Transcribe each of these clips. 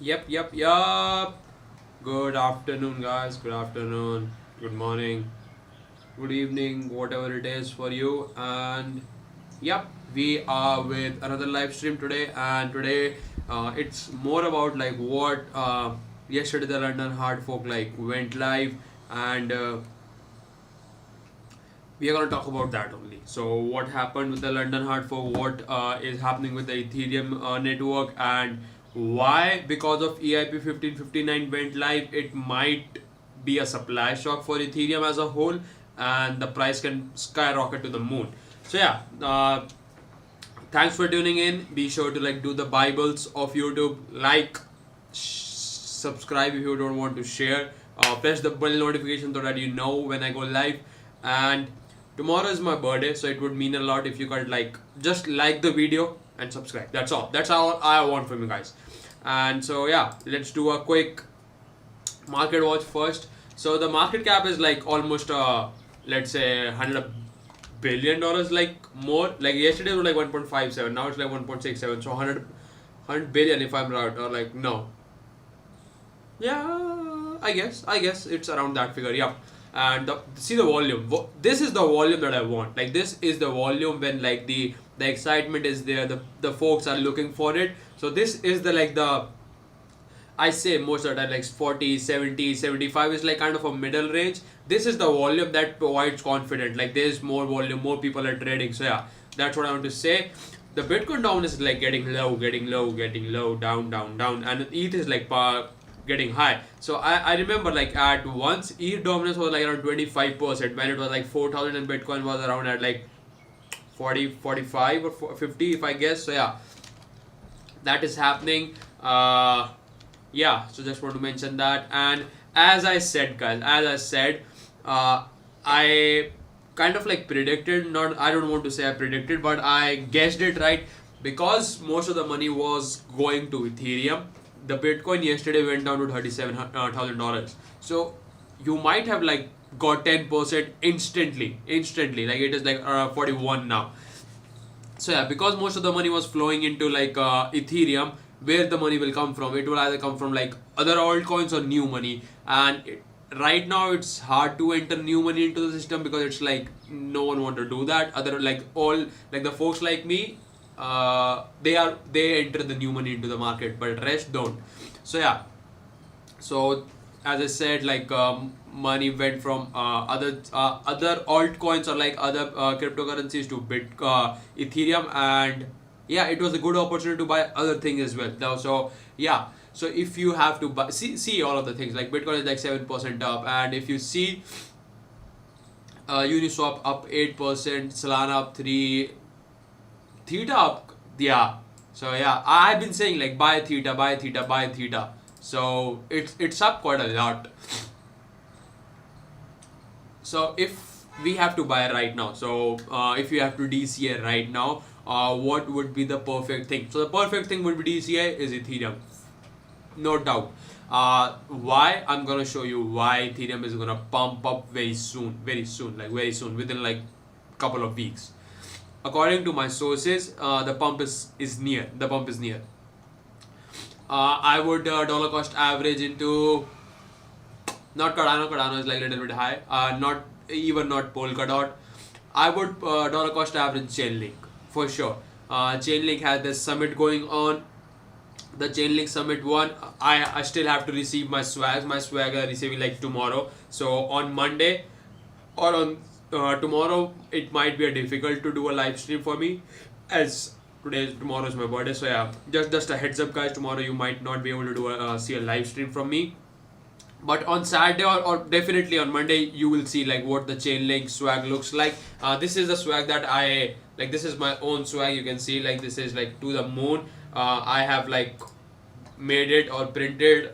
Yep. Good afternoon, guys. Good afternoon. Good morning. Good evening, whatever it is for you. And yep, we are with another live stream today. And today, it's more about like what yesterday the London Hard Fork like went live, and we are going to talk about that only. So, what happened with the London hard fork? What is happening with the Ethereum network, and why? Because of EIP 1559 went live, it might be a supply shock for Ethereum as a whole, and the price can skyrocket to the moon. So, yeah. Thanks for tuning in. Be sure to like do the Bibles of YouTube, like, subscribe if you don't want to share. Press the bell notification so that you know when I go live. And tomorrow is my birthday, so it would mean a lot if you could like just like the video and subscribe. That's all. That's all I want from you guys. And so yeah, let's do a quick market watch first. So the market cap is like almost let's say $100 billion, like more. Like yesterday it was like 1.57, now it's like 1.67. So 100 billion if I'm right, or like no. Yeah, I guess it's around that figure. Yeah, and see the volume. This is the volume that I want. Like this is the volume when like the excitement is there. The folks are looking for it. So this is the like the I say most of the time like 40, 70, 75 is like kind of a middle range. This is the volume that provides confidence. Like there's more volume, more people are trading. So yeah, that's what I want to say. The Bitcoin down is like getting low, down, and ETH is like getting high. So I remember like at once ETH dominance was like around 25% when it was like 4,000, and Bitcoin was around at like 40, 45 or 50 if I guess. So yeah, that is happening. Yeah, so just want to mention that. And as I said, guys, I kind of like predicted, not I don't want to say I predicted, but I guessed it right, because most of the money was going to Ethereum. The Bitcoin yesterday went down to $37,000. So you might have like got 10% instantly. Like it is like 41 now. So yeah, because most of the money was flowing into like Ethereum, where the money will come from? It will either come from like other altcoins or new money. And right now it's hard to enter new money into the system, because it's like no one want to do that. Other like all like the folks like me, they enter the new money into the market, but rest don't. So yeah, so as I said, like money went from other altcoins or like other cryptocurrencies to Ethereum, and yeah, it was a good opportunity to buy other things as well. Now, so yeah, so if you have to buy, see all of the things, like Bitcoin is like 7% up, and if you see Uniswap up 8%, Solana up 3, Theta up, yeah. So yeah, I've been saying like buy Theta. So it's up quite a lot. So if we have to buy right now, so if you have to DCA right now, what would be the perfect thing? So the perfect thing would be DCA is Ethereum, no doubt. Why? I'm gonna show you why Ethereum is gonna pump up very soon, like very soon, within like couple of weeks. According to my sources, the pump is near. The pump is near. I would dollar cost average into not Cardano. Cardano is like a little bit high. Not Polkadot. I would dollar cost average Chainlink for sure. Chainlink has this summit going on. The Chainlink Summit one, I still have to receive my swag. My swag are receiving like tomorrow. So on Monday or on tomorrow, it might be difficult to do a live stream for me, as tomorrow is my birthday. So yeah, just a heads up, guys. Tomorrow you might not be able to do see a live stream from me. But on Saturday or definitely on Monday, you will see like what the Chainlink swag looks like. This is the swag that I like. This is my own swag. You can see like this is like to the moon. I have like made it or printed.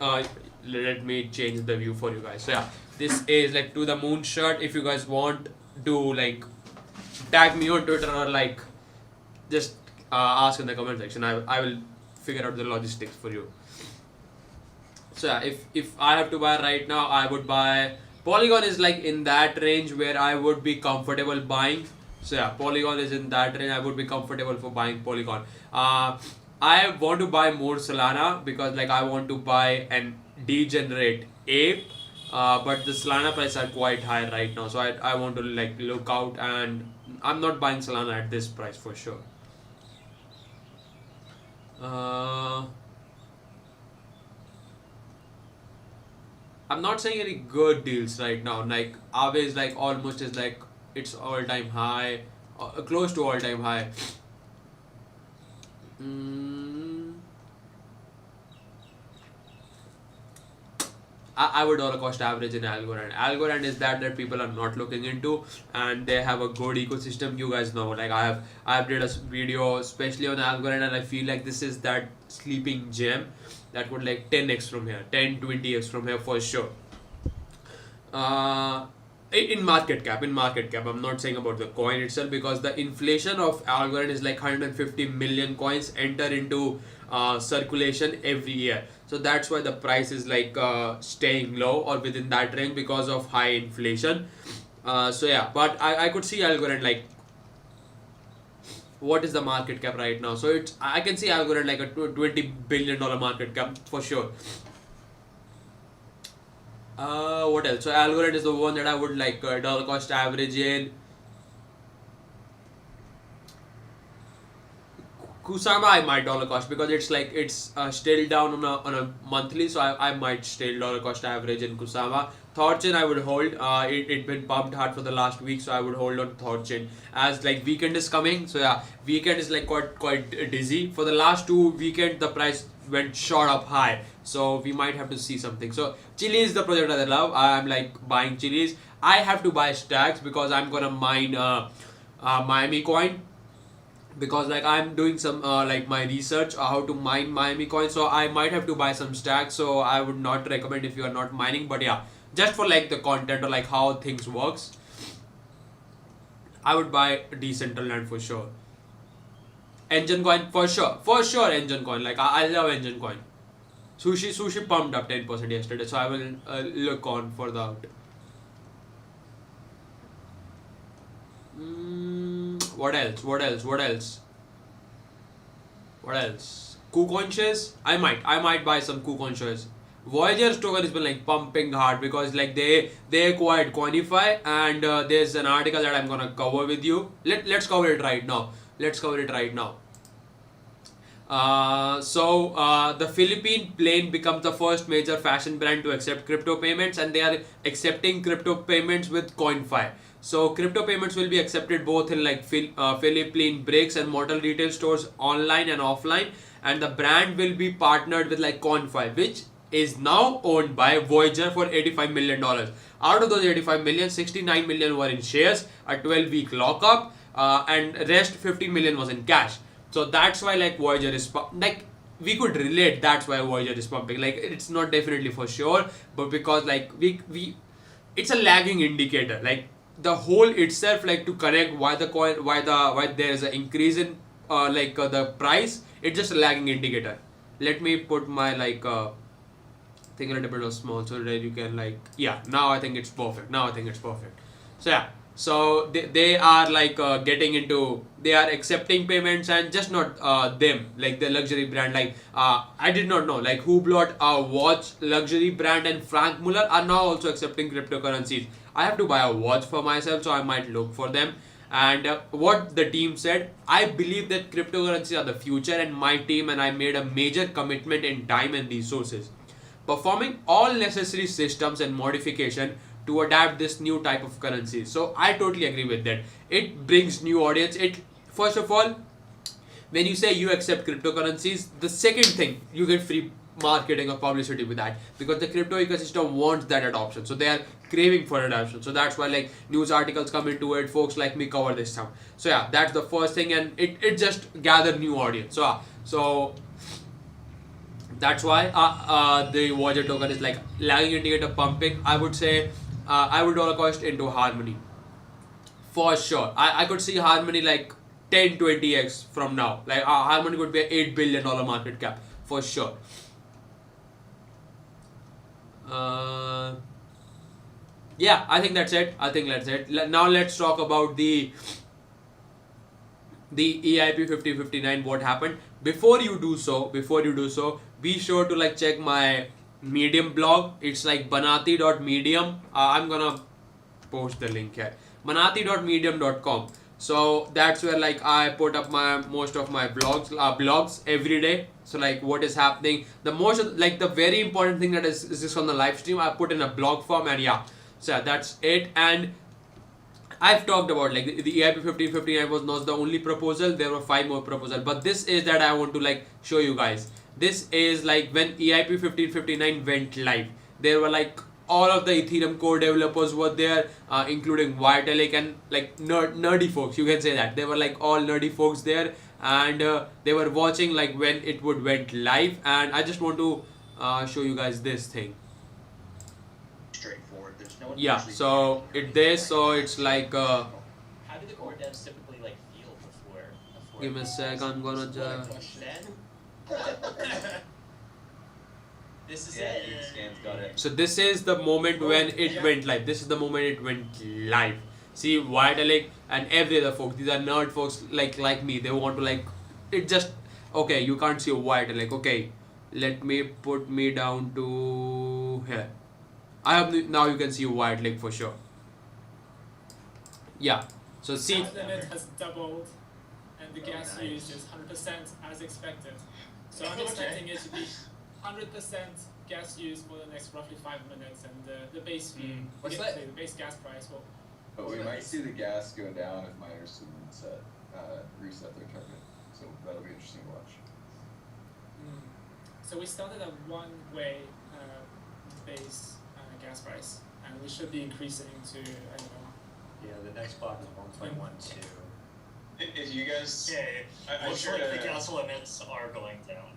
Let me change the view for you guys. So yeah, this is like to the moon shirt. If you guys want to like tag me on Twitter, or like just ask in the comment section. I will figure out the logistics for you. So yeah, if I have to buy right now, I would buy Polygon. Is like in that range where I would be comfortable buying. So yeah, Polygon is in that range. I would be comfortable for buying Polygon. I want to buy more Solana because like I want to buy and degenerate ape, but the Solana prices are quite high right now, so I want to like look out, and I'm not buying Solana at this price for sure. Uh, I'm not saying any good deals right now. Like Aave is like almost is like it's all time high, close to all time high. Mm, I would dollar cost average in Algorand. Algorand is that people are not looking into, and they have a good ecosystem. You guys know, like I have did a video especially on Algorand, and I feel like this is that sleeping gem that would like 10x from here, 10-20x from here for sure. Uh, in market cap, I'm not saying about the coin itself, because the inflation of Algorand is like 150 million coins enter into circulation every year. So that's why the price is like staying low or within that range because of high inflation. So yeah, but I could see Algorand like, what is the market cap right now? So I can see Algorand like a $20 billion market cap for sure. What else? So Algorand is the one that I would like dollar cost average in. Kusama I might dollar cost, because it's like it's still down on a monthly, so I might still dollar cost average in Kusama. Thorchain I would hold. It been pumped hard for the last week, so I would hold on to Thorchain as like weekend is coming. So yeah, weekend is like quite dizzy. For the last 2 weekend, the price went shot up high, so we might have to see something. So Chili is the project that I love. I'm like buying Chili's. I have to buy stacks because I'm gonna mine Miami coin, because like I'm doing some like my research how to mine Miami coin, so I might have to buy some stacks. So I would not recommend if you are not mining, but yeah, just for like the content or like how things works, I would buy Decentraland for sure. Engine coin for sure Engine coin, like I love Engine coin. Sushi pumped up 10% yesterday, so I will look on for that. What else? KuCoin shares? I might buy some KuCoin shares. Voyager's token has been like pumping hard because like they acquired Coinify, and there's an article that I'm gonna cover with you. Let's cover it right now. The Philippine plane becomes the first major fashion brand to accept crypto payments, and they are accepting crypto payments with CoinFi. So crypto payments will be accepted both in like Philippine bricks and mortar retail stores, online and offline, and the brand will be partnered with like CoinFi, which is now owned by Voyager for $85 million. Out of those 85 million, 69 million were in shares, a 12-week lockup, and rest 15 million was in cash. So that's why like Voyager is like, we could relate. That's why Voyager is pumping. Like it's not definitely for sure, but because like we it's a lagging indicator. Like the whole itself, like to connect why the coin, why there is an increase in the price. It's just a lagging indicator. Let me put my like thing a little bit of small so that you can like, yeah, now I think it's perfect. So yeah, so they are like getting into, they are accepting payments, and just not them, like the luxury brand, like I did not know like Hublot, watch luxury brand, and Frank Muller are now also accepting cryptocurrencies. I have to buy a watch for myself, so I might look for them. And what the team said, I believe that cryptocurrencies are the future, and my team and I made a major commitment in time and resources, performing all necessary systems and modification to adapt this new type of currency. So I totally agree with that. It brings new audience. It, first of all, when you say you accept cryptocurrencies, the second thing, you get free marketing or publicity with that, because the crypto ecosystem wants that adoption, so they are craving for adoption. So that's why like news articles come into it, folks like me cover this stuff. So yeah, that's the first thing, and it just gather new audience. So that's why the Voyager token is like lagging indicator pumping. I would say I would dollar cost into Harmony for sure. I could see Harmony like 10-20x from now. Like Harmony would be an $8 billion market cap for sure. Yeah, I think that's it. Now let's talk about the EIP 1559. What happened? before you do so, be sure to like check my Medium blog. It's like banati.medium. I'm gonna post the link here. Banati.medium.com. So that's where like I put up my most of my blogs every day. So like what is happening, the most like the very important thing that is just on the live stream, I put in a blog form, and yeah, so yeah, that's it. And I've talked about like the EIP-1559 was not the only proposal. There were 5 more proposals, but this is that I want to like show you guys. This is like when EIP-1559 went live. There were like all of the Ethereum core developers were there, including Vitalik and like nerdy folks. You can say that they were like all nerdy folks there, and they were watching like when it would went live. And I just want to show you guys this thing. Straightforward. There's no one Yeah, so it's like how do the core devs typically like feel before give me a sec, I'm gonna just this is it. Got it. so this is the moment when it went live. This is the moment it went live. See, Vitalik and every other folks, these are nerd folks like me. They want to like it just okay, you can't see Vitalik. Okay, let me put me down to here. I have now you can see Vitalik for sure. Yeah. So see, gas limit has doubled, and the gas use is 100% as expected. So I'm expecting it to be 100% gas use for the next roughly 5 minutes, and the base fee, What's that? the base gas price will. But we might see the gas go down if miners reset their target. So that'll be interesting to watch. So we started at one-way base gas price, and we should be increasing to, I don't know. Yeah, the next block is 1.12. If you guys, Yeah, looks like the gas limits are going down.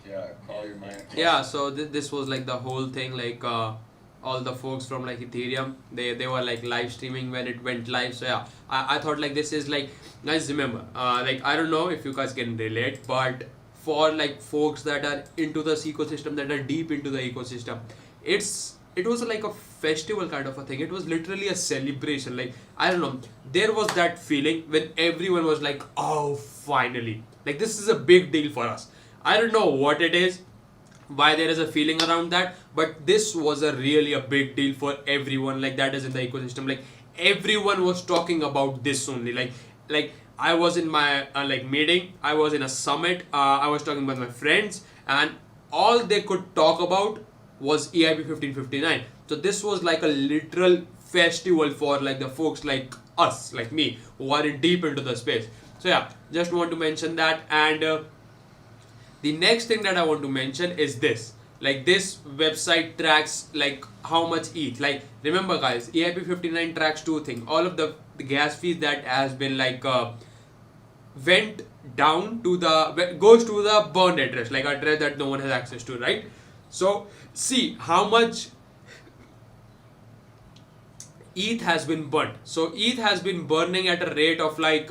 yeah, call your miner. yeah. So this was like the whole thing. Like all the folks from like Ethereum, they were like live streaming when it went live. So yeah, I thought like this is like, guys, remember, like I don't know if you guys can relate, but for like folks that are into this ecosystem, that are deep into the ecosystem, it was like a festival kind of a thing. It was literally a celebration. Like I don't know, there was that feeling when everyone was like, oh, finally, like this is a big deal for us. I don't know what it is, why there is a feeling around that, but this was a really a big deal for everyone like that is in the ecosystem. Like everyone was talking about this only. Like I was in my like meeting, I was in a summit, I was talking with my friends, and all they could talk about was EIP-1559. So this was like a literal festival for like the folks like us, like me, who are deep into the space. So yeah, just want to mention that. And the next thing that I want to mention is this. Like this website tracks like how much ETH. Like remember guys, EIP-59 tracks 2 things. All of the gas fees that has been like went down to the goes to the burned address, like address that no one has access to, right? So see how much ETH has been burnt. So ETH has been burning at a rate of like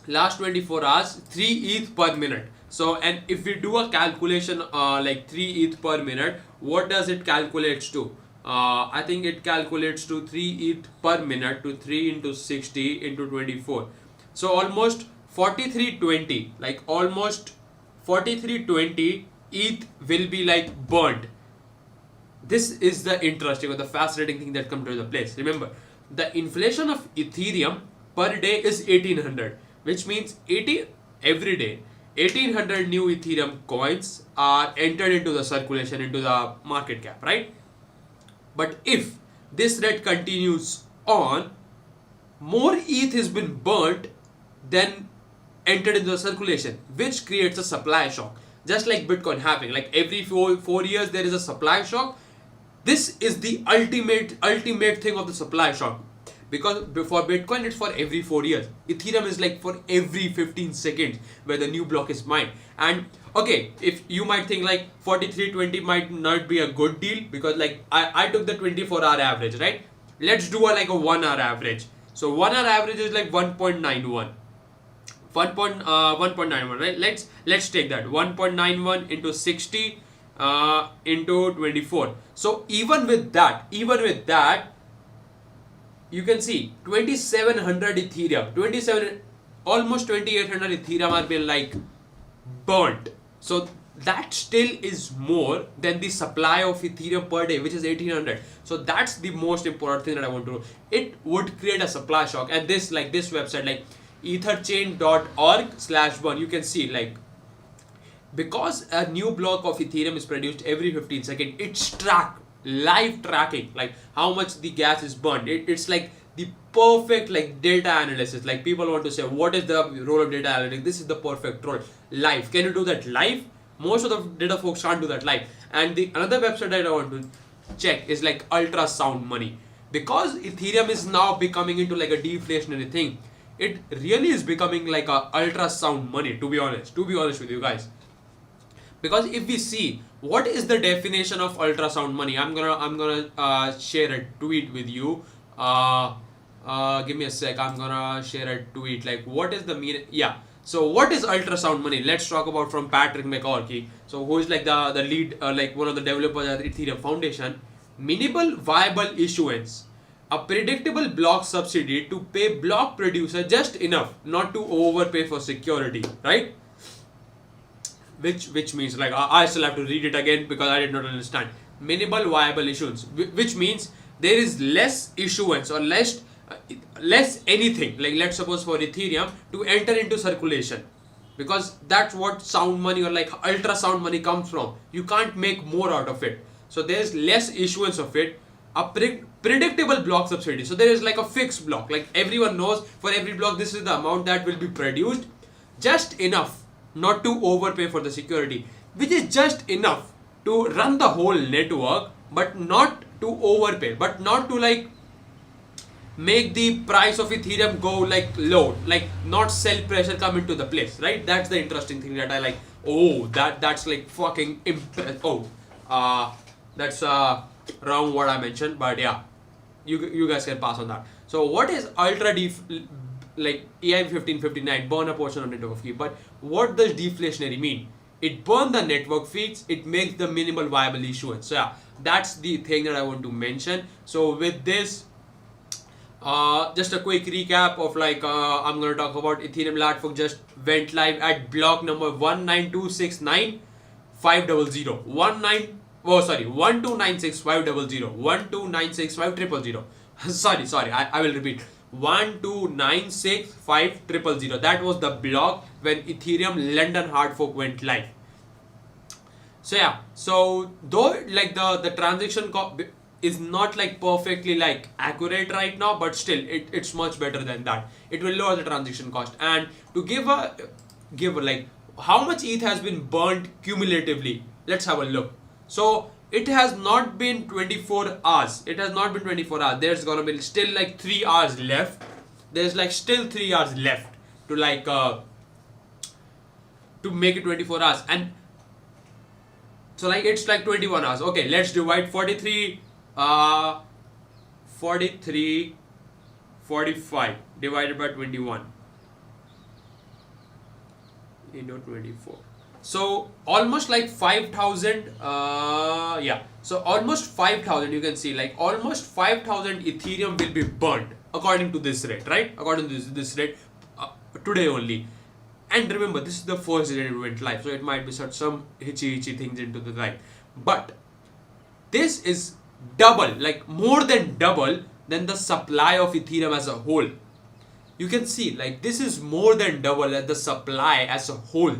last 24 hours 3 ETH per minute. So and if we do a calculation like 3 ETH per minute, what does it calculates to? I think it calculates to 3 ETH per minute to 3 into 60 into 24. So almost 4320, like almost 4320 ETH will be like burned. This is the interesting or the fascinating thing that comes to the place. Remember, the inflation of Ethereum per day is 1800, which means every day 1800 new Ethereum coins are entered into the circulation, into the market cap, right? But if this rate continues on, more ETH has been burnt than entered into the circulation, which creates a supply shock. Just like Bitcoin happening, like every 4 years there is a supply shock. This is the ultimate thing of the supply shock, because before Bitcoin it's for every 4 years. Ethereum is like for every 15 seconds where the new block is mined. And okay, if you might think like 4320 might not be a good deal, because like I took the 24-hour average, right? Let's do like a 1 hour average. So 1 hour average is like 1.91. 1.91, right? Let's take that 1.91 into 60 into 24. So even with that, you can see 2700 Ethereum, almost 2800 Ethereum are being like burnt. So that still is more than the supply of Ethereum per day, which is 1800. So that's the most important thing that I want to do. It would create a supply shock, and this website like etherchain.org/burn, you can see like, because a new block of Ethereum is produced every 15 seconds, it's live tracking like how much the gas is burned. It's like the perfect like data analysis. Like people want to say, what is the role of data analytics? This is the perfect role. Live. Can you do that live? Most of the data folks can't do that live. And the another website that I want to check is like ultrasound money, because Ethereum is now becoming into like a deflationary thing. It really is becoming like a ultrasound money, to be honest with you guys. Because if we see what is the definition of ultrasound money, I'm gonna share a tweet with you. Give me a sec. I'm gonna share a tweet like what is the meaning. Yeah. So what is ultrasound money? Let's talk about from Patrick McCorkey. So who is like the lead, like one of the developers at Ethereum Foundation. Minimal viable issuance, a predictable block subsidy to pay block producer just enough not to overpay for security, right? Which means like I still have to read it again because I did not understand. Minimal viable issuance, which means there is less issuance or less anything, like let's suppose for Ethereum to enter into circulation, because that's what sound money or like ultrasound money comes from. You can't make more out of it, so there's less issuance of it. A predictable block subsidy, so there is like a fixed block, like everyone knows for every block this is the amount that will be produced, just enough not to overpay for the security, which is just enough to run the whole network, but not to overpay, but not to like make the price of Ethereum go like low, like not sell pressure come into the place, right? That's the interesting thing that I like. Oh, that's like fucking that's wrong what I mentioned, but yeah, you guys can pass on that. So what is ultra like EIP-1559, burn a portion of network fee? But what does deflationary mean? It burns the network fees, it makes the minimal viable issuance. So yeah, that's the thing that I want to mention. So with this, just a quick recap of like I'm going to talk about Ethereum Latfork just went live at block number 19269 500 1296 500 1296 5000. sorry, I will repeat, 1296 5000. That was the block when Ethereum London hard fork went live. So yeah, so though like the transaction is not like perfectly like accurate right now, but still it's much better than that. It will lower the transaction cost. And to give like how much ETH has been burnt cumulatively, let's have a look. So it has not been 24 hours. There's gonna be still like 3 hours left. There's like still 3 hours left to like to make it 24 hours. And so like it's like 21 hours. Okay, let's divide 43 45 divided by 21 into 24. So almost like 5,000, yeah. So almost 5,000, you can see like almost 5,000 Ethereum will be burned according to this rate, right? According to this rate today only. And remember, this is the first day it went live, so it might be some hitchy things into the live. But this is double, like more than double than the supply of Ethereum as a whole. You can see like this is more than double as the supply as a whole.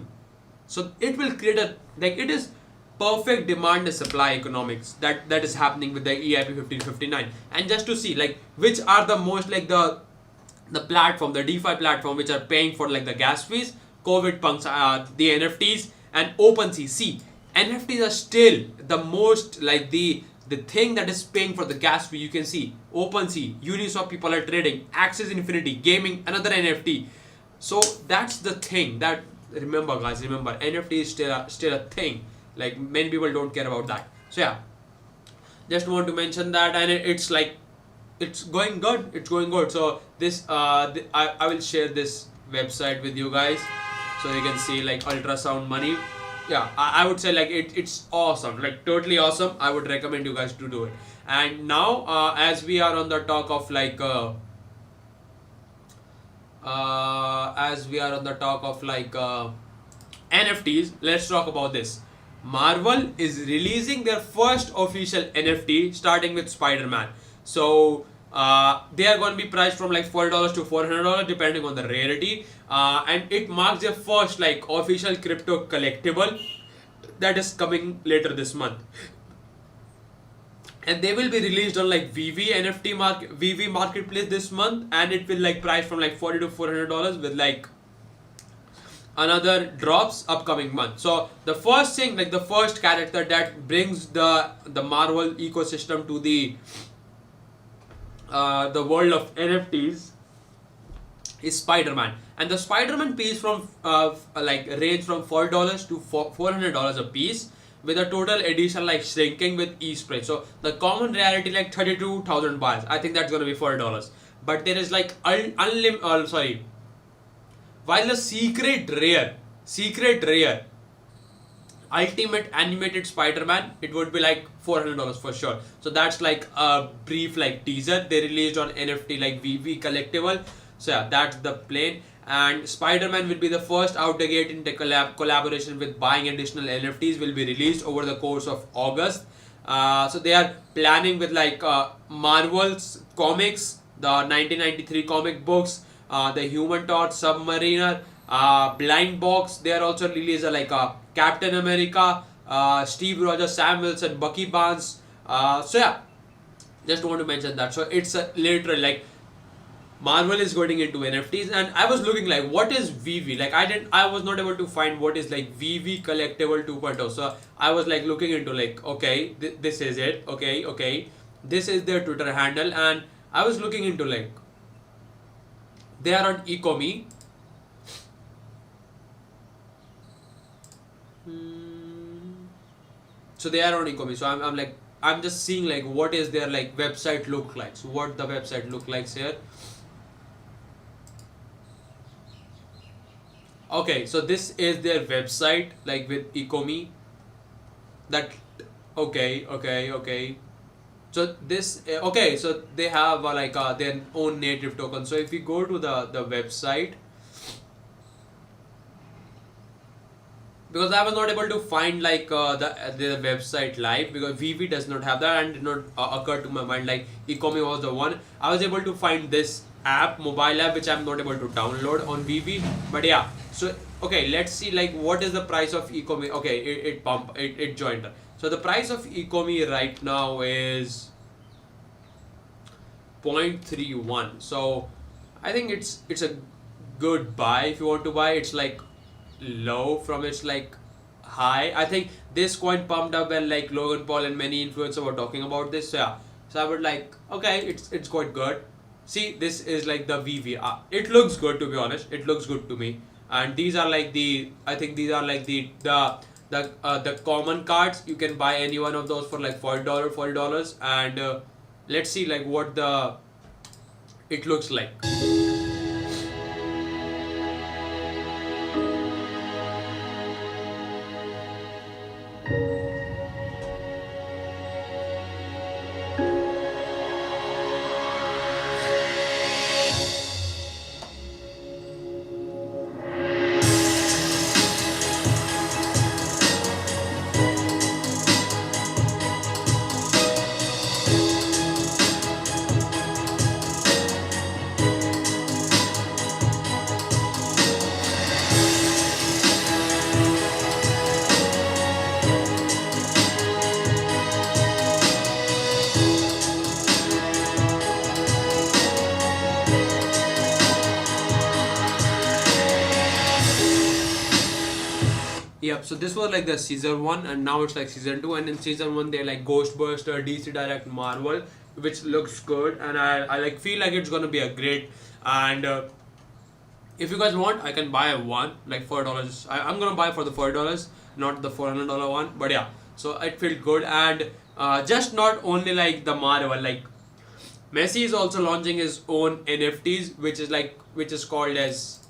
So it will create a, like it is perfect demand and supply economics that is happening with the EIP-1559. And just to see like which are the most like the platform, the DeFi platform which are paying for like the gas fees, COVID punks, the NFTs and OpenSea. See, NFTs are still the most like the thing that is paying for the gas fee. You can see OpenSea, Uniswap people are trading, Axis Infinity, gaming, another NFT. So that's the thing that, remember guys, NFT is still a thing. Like many people don't care about that. So yeah, just want to mention that. And it's like it's going good. So this I will share this website with you guys so you can see like ultrasound money. Yeah, I would say like it's awesome, like totally awesome. I would recommend you guys to do it. And now as we are on the talk of like as we are on the talk of like NFTs, let's talk about this. Marvel is releasing their first official NFT starting with Spider-Man. So they are going to be priced from like $40 to $400 depending on the rarity, and it marks their first like official crypto collectible that is coming later this month. And they will be released on like VV marketplace this month, and it will like price from like $40 to $400 with like another drops upcoming month. So the first thing, like the first character that brings the Marvel ecosystem to the world of NFTs is Spider-Man, and the Spider-Man piece from like range from $4 to $400 a piece, with a total edition like shrinking with e-spray. So the common rarity like 32,000 buys. I think that's gonna be $4. But there is like while the secret rare ultimate animated Spider-Man, it would be like $400 for sure. So that's like a brief like teaser they released on NFT like VV collectible. So yeah, that's the plan. And Spider-Man will be the first out the gate in the collaboration with buying additional NFTs will be released over the course of August. So they are planning with like Marvel's comics, the 1993 comic books, the Human Torch, Submariner, Blind Box. They are also released like Captain America, Steve Rogers, Sam Wilson, Bucky Barnes. So yeah, just want to mention that. So it's literally like Marvel is going into NFTs, and I was looking like what is VV, like I was not able to find what is like VV collectible 2.0. So I was like looking into like, okay, this is it, okay, this is their Twitter handle, and I was looking into like they are on Ecomi. So they are on Ecomi. So I'm just seeing like what is their like website look like. So what the website look like here. Okay, so this is their website like with Ecomi. That okay. So this okay, so they have like their own native token. So if you go to the website, because I was not able to find like the website live because VV does not have that, and did not occur to my mind like Ecomi was the one. I was able to find this app, mobile app, which I'm not able to download on VV. But yeah, so okay, let's see like what is the price of Ecomi. Okay, it joined. So the price of Ecomi right now is 0.31. So I think it's a good buy if you want to buy. It's like low from its like high. I think this coin pumped up when like Logan Paul and many influencers were talking about this. So yeah, so I would like, okay, it's quite good. See, this is like the VV. It looks good, to be honest. It looks good to me. And these are like I think these are like the common cards. You can buy any one of those for like $40, and let's see like what it looks like. Yep, so this was like the season 1, and now it's like season 2, and in season 1 they're like Ghostbuster, DC Direct, Marvel, which looks good, and I like feel like it's gonna be a great. And if you guys want, I can buy one like $4. I'm gonna buy for the $4, not the $400 one, but yeah, so it felt good. And just not only like the Marvel, like Messi is also launching his own NFTs, which is called as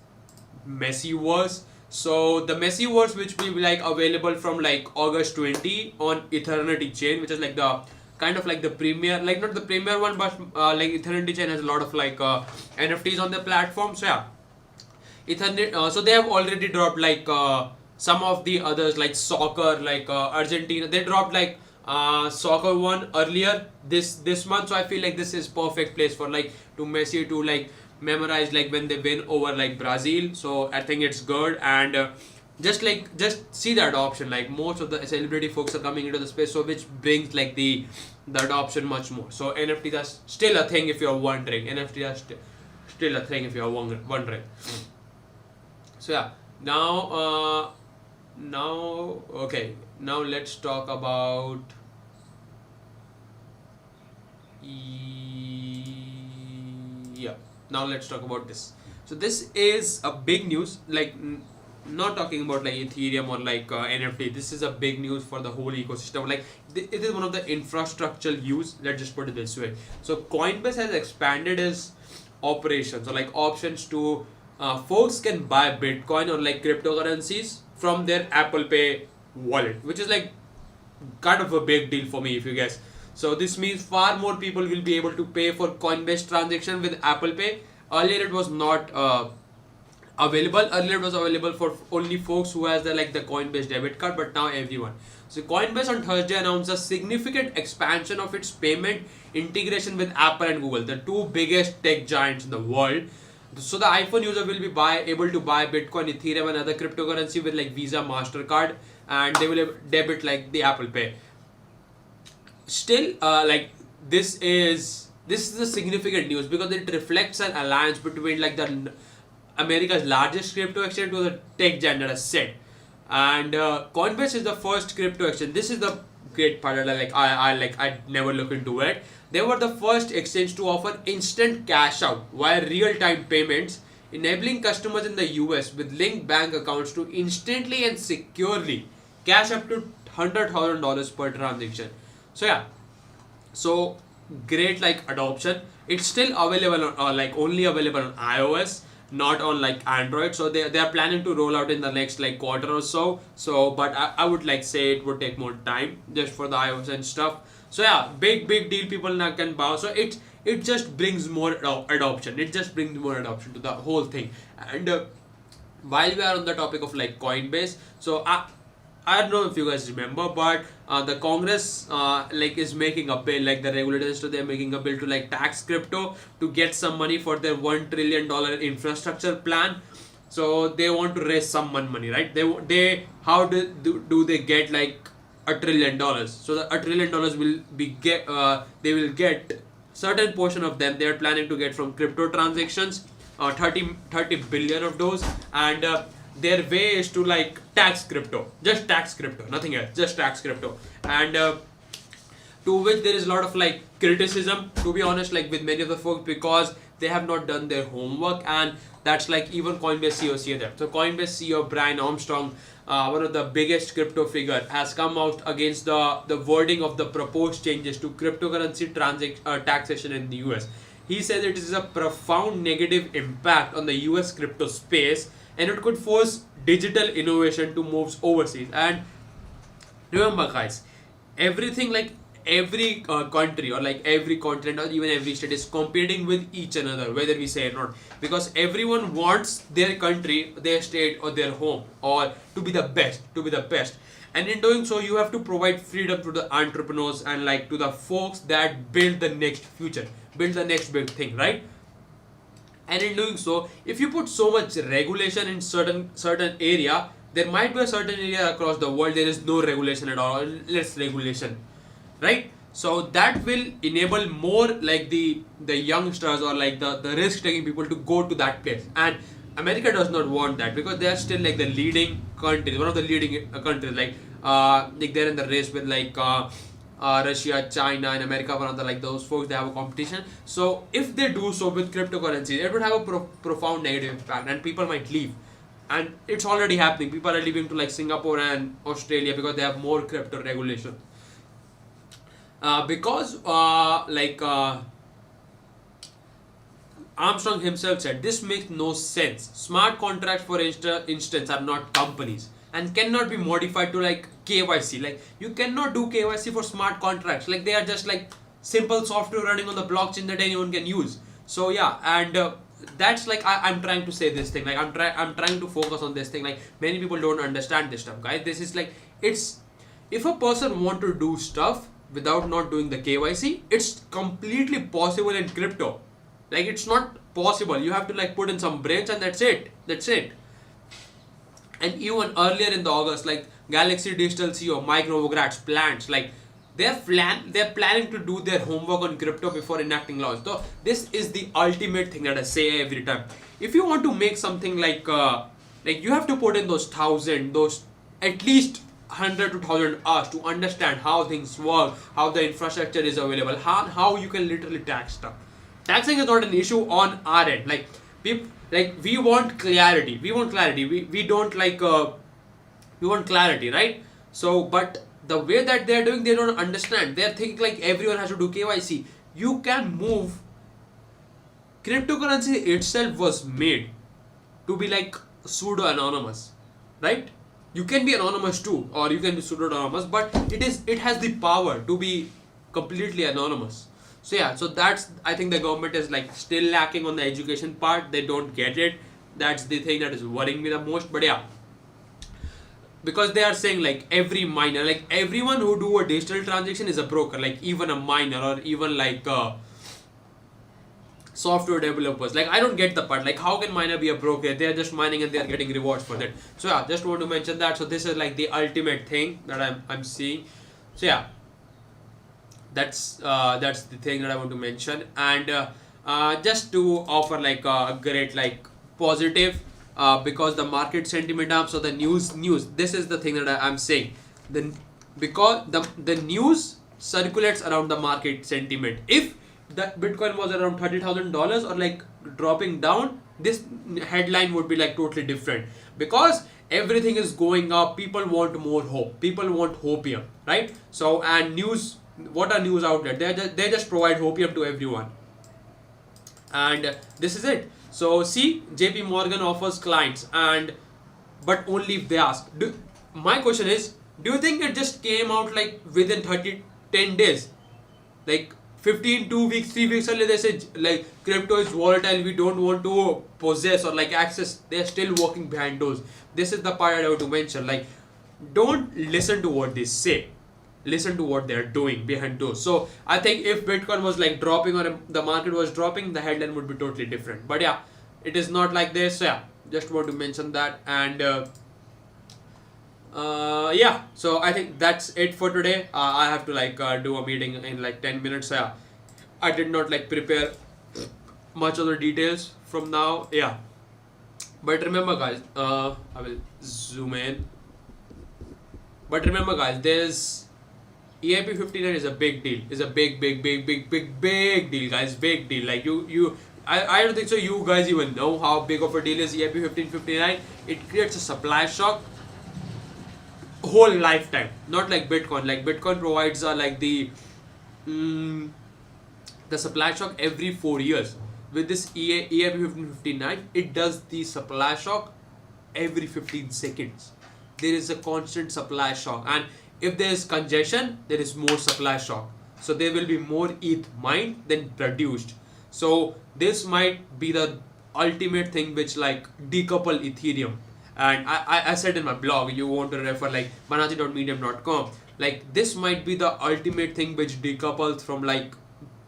Messiverse. So the Messiverse, which will be like available from like August 20 on Eternity Chain, which is like the kind of like the premier, like not the premier one, but like Eternity Chain has a lot of like NFTs on the platform. So yeah, Ethernet. So they have already dropped like some of the others like soccer, like Argentina. They dropped like soccer one earlier this month. So I feel like this is perfect place for like to Messi to like memorize like when they win over like Brazil. So I think it's good. And just see the adoption. Like most of the celebrity folks are coming into the space, so which brings like the adoption much more. So NFTs are still a thing if you're wondering. NFTs are still a thing if you're wondering. So yeah, now okay, now let's talk about yeah. Now let's talk about this. So this is a big news. Like not talking about like Ethereum or like NFT. This is a big news for the whole ecosystem. Like it is one of the infrastructural use. Let's just put it this way. So Coinbase has expanded its operations, or like options to folks can buy Bitcoin or like cryptocurrencies from their Apple Pay wallet, which is like kind of a big deal for me if you guess. So this means far more people will be able to pay for Coinbase transaction with Apple Pay. Earlier it was not available. Earlier it was available for only folks who has the like the Coinbase debit card, but now everyone. So Coinbase on Thursday announced a significant expansion of its payment integration with Apple and Google, the two biggest tech giants in the world. So the iPhone user will be able to buy Bitcoin, Ethereum and other cryptocurrency with like Visa, MasterCard, and they will debit like the Apple Pay. Still, like this is a significant news because it reflects an alliance between like the America's largest crypto exchange to the tech giant that I said. And Coinbase is the first crypto exchange. This is the great part that I never look into it. They were the first exchange to offer instant cash out via real-time payments, enabling customers in the US with linked bank accounts to instantly and securely cash up to $100,000 per transaction. So yeah, so great like adoption. It's still available on like only available on iOS, not on like Android. So they are planning to roll out in the next like quarter or so. So but I would like say it would take more time just for the iOS and stuff. So yeah, big deal. People now can buy. So it just brings more adoption. It just brings more adoption to the whole thing. And while we are on the topic of like Coinbase, so I don't know if you guys remember, but the Congress like is making a bill, like the regulators, so they're making a bill to like tax crypto to get some money for their $1 trillion infrastructure plan. So they want to raise some money, right? They how do they get like $1 trillion? So the $1 trillion will be they will get certain portion of them. They are planning to get from crypto transactions, 30 billion of those, and their way is to like tax crypto, just tax crypto, nothing else, just tax crypto. And to which there is a lot of like criticism, to be honest, like with many of the folks, because they have not done their homework. And that's like even Coinbase CEO see that. So Coinbase CEO Brian Armstrong, one of the biggest crypto figure, has come out against the wording of the proposed changes to cryptocurrency taxation in the US. He says it is a profound negative impact on the US crypto space, and it could force digital innovation to move overseas. And remember guys, everything like every country or like every continent or even every state is competing with each another, whether we say it or not, because everyone wants their country, their state or their home or to be the best. And in doing so, you have to provide freedom to the entrepreneurs and like to the folks that build the next future, build the next big thing, right? And in doing so, if you put so much regulation in certain area, there might be a certain area across the world there is no regulation at all, less regulation, right? So that will enable more like the youngsters or like the risk taking people to go to that place. And America does not want that because they are still like the leading countries, one of the leading countries, like they're in the race with like Russia, China, and America, one of the like those folks, they have a competition. So if they do so with cryptocurrency, it would have a profound negative impact, and people might leave. And it's already happening. People are leaving to like Singapore and Australia because they have more crypto regulation. Because Armstrong himself said, this makes no sense. Smart contracts, for instance, are not companies and cannot be modified to like KYC. Like you cannot do KYC for smart contracts. Like they are just like simple software running on the blockchain that anyone can use. So yeah, and that's like I'm trying to say this thing. Like I'm trying to focus on this thing. Like many people don't understand this stuff, guys. This is like, it's, if a person want to do stuff without not doing the KYC, it's completely possible in crypto. Like it's not possible. You have to like put in some brains and that's it. That's it. And even earlier in the August, like Galaxy Digital CEO Mike Novogratz plans, like they're planning to do their homework on crypto before enacting laws. So this is the ultimate thing that I say every time. If you want to make something like you have to put in those at least 100 to 1000 hours to understand how things work, how the infrastructure is available, how you can literally tax stuff. Taxing is not an issue on our end. Like we want clarity. We want clarity. We don't like we want clarity, right? So, but the way that they're doing, they don't understand. They're thinking like everyone has to do KYC. You can move. Cryptocurrency itself was made to be like pseudo anonymous, right? You can be anonymous too, or you can be pseudo anonymous, but it has the power to be completely anonymous. So yeah, so that's, I think the government is like still lacking on the education part. They don't get it. That's the thing that is worrying me the most. But yeah, because they are saying like every miner, like everyone who do a digital transaction is a broker, like even a miner or even like software developers. Like I don't get the part. Like how can miner be a broker? They are just mining and they are getting rewards for that. So yeah, just want to mention that. So this is like the ultimate thing that I'm seeing. So yeah, that's the thing that I want to mention. And just to offer like a great like positive, because the market sentiment up. So the news. This is the thing that I'm saying. Because the news circulates around the market sentiment. If the Bitcoin was around $30,000 or like dropping down, this headline would be like totally different. Because everything is going up. People want more hope. People want hopium, right? So, and news. What are news outlet? They just provide hopium to everyone. And this is it. So see, JP Morgan offers clients, but only if they ask. My question is, do you think it just came out like within 10 days? Like 15, 2 weeks, 3 weeks earlier, they said like crypto is volatile, we don't want to possess or like access. They're still working behind doors. This is the part I have to mention. Like, don't listen to what they say. Listen to what they're doing behind doors. So I think if Bitcoin was like dropping or the market was dropping, the headline would be totally different. But yeah, it is not like this. So yeah, just want to mention that. And yeah, so I think that's it for today. I have to like do a meeting in like 10 minutes. So yeah, I did not like prepare much other details from now. Yeah, but remember guys, I will zoom in. But remember guys, there's EIP-1559 is a big deal. Is a big deal, guys. Big deal. Like I don't think so. You guys even know how big of a deal is EIP-1559. It creates a supply shock. Whole lifetime. Not like Bitcoin. Like Bitcoin provides like the supply shock every 4 years. With this EIP-1559, it does the supply shock every 15 seconds. There is a constant supply shock, and if there is congestion, there is more supply shock. So there will be more ETH mined than produced. So this might be the ultimate thing which like decouple Ethereum. And I said in my blog, you want to refer like banaji.medium.com. Like this might be the ultimate thing which decouples from like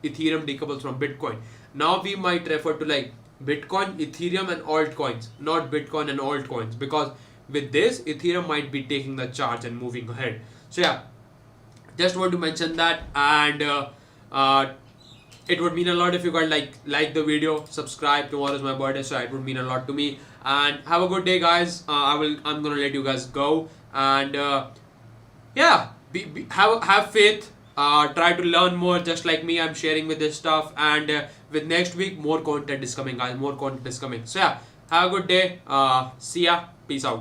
Ethereum decouples from Bitcoin. Now we might refer to like Bitcoin, Ethereum and altcoins, not Bitcoin and altcoins, because with this Ethereum might be taking the charge and moving ahead. So yeah, just want to mention that. And it would mean a lot if you guys like the video, subscribe. Tomorrow is my birthday, so it would mean a lot to me. And have a good day guys. I'm gonna let you guys go. And yeah, have faith. Try to learn more, just like me. I'm sharing with this stuff, and with next week more content is coming guys. More content is coming. So yeah, have a good day. See ya. Peace out.